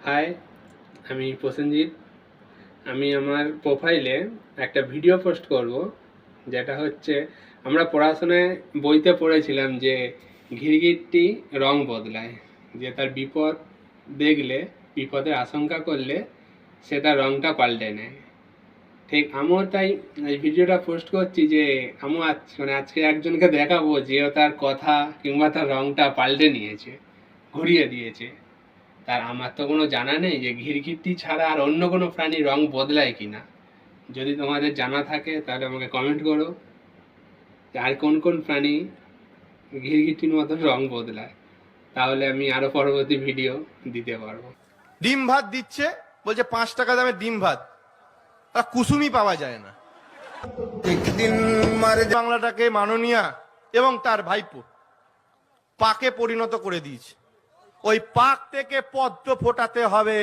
High, আমি প্রসেনজিৎ। আমি আমার প্রোফাইলে একটা ভিডিও পোস্ট করব, যেটা হচ্ছে আমরা পড়াশোনায় বইতে পড়েছিলাম যে ঘিরগিট্টি রং বদলায়, যে তার বিপদ দেখলে, বিপদের আশঙ্কা করলে সে তার রংটা পাল্টে নেয়। ঠিক আমিও তাই এই ভিডিওটা পোস্ট করছি যে আমিও আজকে একজনকে দেখাবো যে ও তার কথা কিংবা তার রংটা পাল্টে নিয়েছে, ঘুরিয়ে দিয়েছে। তার আমার তো কোনো জানা নেই যে ঘিরগিট্টি ছাড়া আর অন্য কোনো প্রাণী রং বদলায় কিনা। যদি তোমাদের জানা থাকে তাহলে আমাকে কমেন্ট করো যে আর কোন কোন প্রাণী ঘিরগিট্টির মতন রং বদলায়, তাহলে আমি আরো পরবর্তী ভিডিও দিতে পারবো। ডিম ভাত দিচ্ছে, বলছে 5 টাকা দামের ডিম ভাত, আর কুসুমি পাওয়া যায় না। একদিন মারে বাংলাটাকে মাননীয়া এবং তার ভাইপো পাকে পরিণত করে দিয়েছে। ওই পাক থেকে পদ্ম ফোটাতে হবে।